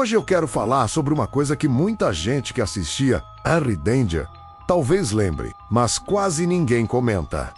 Hoje eu quero falar sobre uma coisa que muita gente que assistia Henry Danger talvez lembre, mas quase ninguém comenta.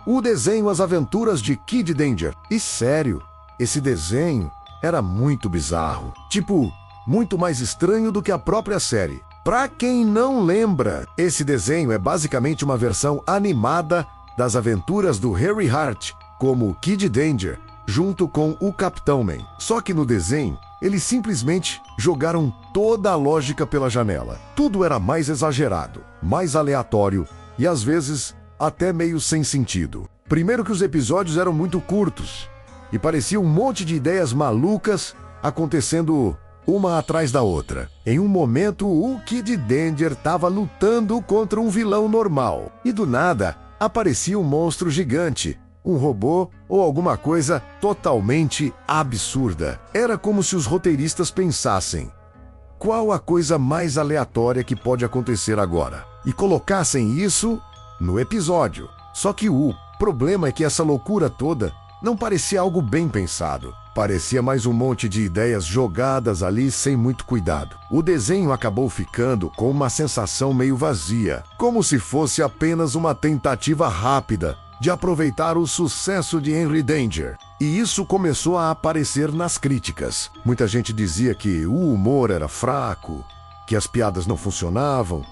O desenho As Aventuras de Kid Danger. E sério, esse desenho era muito bizarro. Tipo, muito mais estranho do que a própria série. Pra quem não lembra, esse desenho é basicamente uma versão animada das aventuras do Harry Hart como Kid Danger, junto com o Capitão Man. Só que no desenho, eles simplesmente jogaram toda a lógica pela janela. Tudo era mais exagerado, mais aleatório e às vezes até meio sem sentido. Primeiro que os episódios eram muito curtos e parecia um monte de ideias malucas acontecendo uma atrás da outra. Em um momento, o Kid Danger estava lutando contra um vilão normal e do nada aparecia um monstro gigante, um robô ou alguma coisa totalmente absurda. Era como se os roteiristas pensassem: qual a coisa mais aleatória que pode acontecer agora? E colocassem isso no episódio. Só que o problema é que essa loucura toda não parecia algo bem pensado. Parecia mais um monte de ideias jogadas ali sem muito cuidado. O desenho acabou ficando com uma sensação meio vazia, como se fosse apenas uma tentativa rápida de aproveitar o sucesso de Henry Danger. E isso começou a aparecer nas críticas. Muita gente dizia que o humor era fraco, que as piadas não funcionavam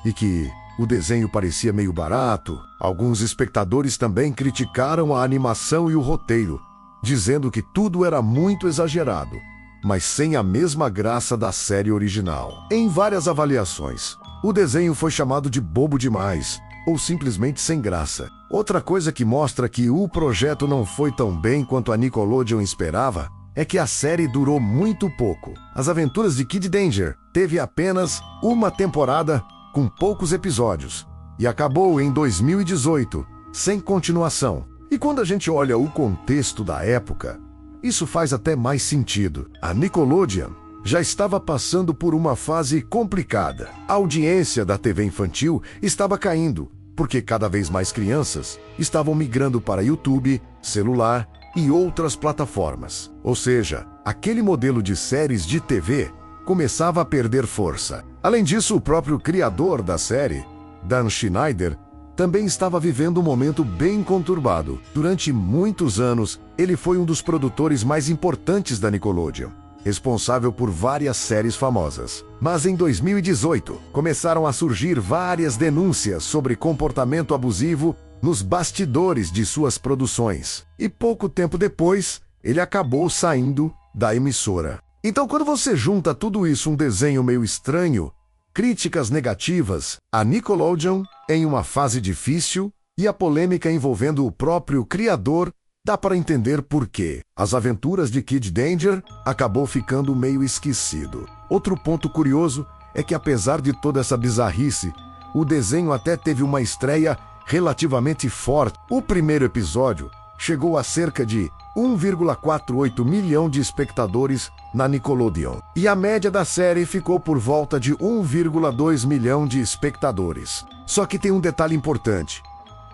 e que o desenho parecia meio barato. Alguns espectadores também criticaram a animação e o roteiro, dizendo que tudo era muito exagerado, mas sem a mesma graça da série original. Em várias avaliações, o desenho foi chamado de bobo demais, ou simplesmente sem graça. Outra coisa que mostra que o projeto não foi tão bem quanto a Nickelodeon esperava é que a série durou muito pouco. As Aventuras de Kid Danger teve apenas uma temporada com poucos episódios e acabou em 2018, sem continuação. E quando a gente olha o contexto da época, isso faz até mais sentido. A Nickelodeon já estava passando por uma fase complicada. A audiência da TV infantil estava caindo, porque cada vez mais crianças estavam migrando para YouTube, celular e outras plataformas. Ou seja, aquele modelo de séries de TV começava a perder força. Além disso, o próprio criador da série, Dan Schneider, também estava vivendo um momento bem conturbado. Durante muitos anos, ele foi um dos produtores mais importantes da Nickelodeon, responsável por várias séries famosas. Mas em 2018, começaram a surgir várias denúncias sobre comportamento abusivo nos bastidores de suas produções. E pouco tempo depois, ele acabou saindo da emissora. Então, quando você junta tudo isso, um desenho meio estranho, críticas negativas, a Nickelodeon em uma fase difícil e a polêmica envolvendo o próprio criador, dá para entender por quê As Aventuras de Kid Danger acabou ficando meio esquecido. Outro ponto curioso é que, apesar de toda essa bizarrice, o desenho até teve uma estreia relativamente forte. O primeiro episódio chegou a cerca de 1,48 milhão de espectadores na Nickelodeon. E a média da série ficou por volta de 1,2 milhão de espectadores. Só que tem um detalhe importante.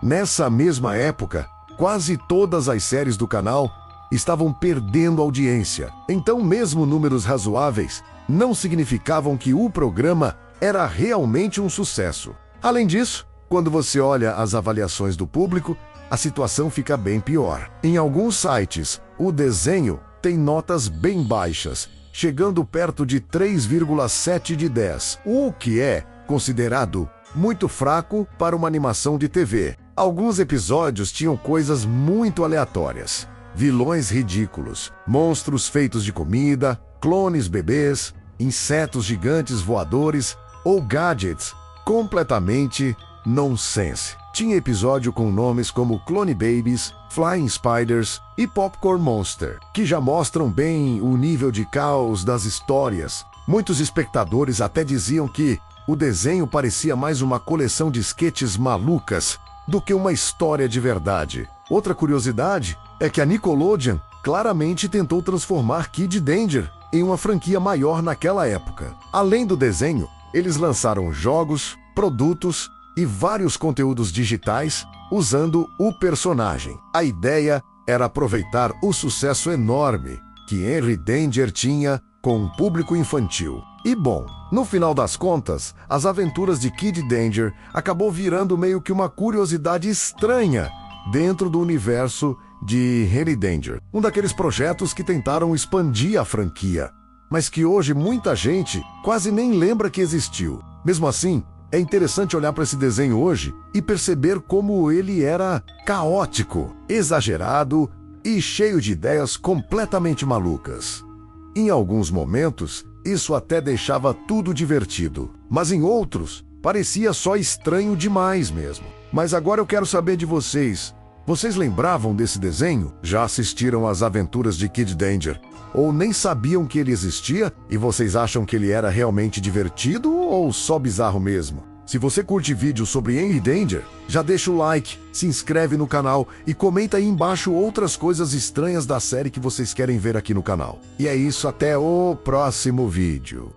Nessa mesma época, quase todas as séries do canal estavam perdendo audiência. Então, mesmo números razoáveis não significavam que o programa era realmente um sucesso. Além disso, quando você olha as avaliações do público, a situação fica bem pior. Em alguns sites, o desenho tem notas bem baixas, chegando perto de 3,7 de 10, o que é considerado muito fraco para uma animação de TV. Alguns episódios tinham coisas muito aleatórias, vilões ridículos, monstros feitos de comida, clones bebês, insetos gigantes voadores ou gadgets completamente nonsense. Tinha episódio com nomes como Clone Babies, Flying Spiders e Popcorn Monster, que já mostram bem o nível de caos das histórias. Muitos espectadores até diziam que o desenho parecia mais uma coleção de esquetes malucas do que uma história de verdade. Outra curiosidade é que a Nickelodeon claramente tentou transformar Kid Danger em uma franquia maior naquela época. Além do desenho, eles lançaram jogos, produtos e vários conteúdos digitais usando o personagem. A ideia era aproveitar o sucesso enorme que Henry Danger tinha com um público infantil. E bom, no final das contas, as aventuras de Kid Danger acabou virando meio que uma curiosidade estranha dentro do universo de Henry Danger. Um daqueles projetos que tentaram expandir a franquia, mas que hoje muita gente quase nem lembra que existiu. Mesmo assim, é interessante olhar para esse desenho hoje e perceber como ele era caótico, exagerado e cheio de ideias completamente malucas. Em alguns momentos, isso até deixava tudo divertido, mas em outros, parecia só estranho demais mesmo. Mas agora eu quero saber de vocês. Vocês lembravam desse desenho? Já assistiram às aventuras de Kid Danger? Ou nem sabiam que ele existia e vocês acham que ele era realmente divertido ou só bizarro mesmo? Se você curte vídeos sobre Henry Danger, já deixa o like, se inscreve no canal e comenta aí embaixo outras coisas estranhas da série que vocês querem ver aqui no canal. E é isso, até o próximo vídeo.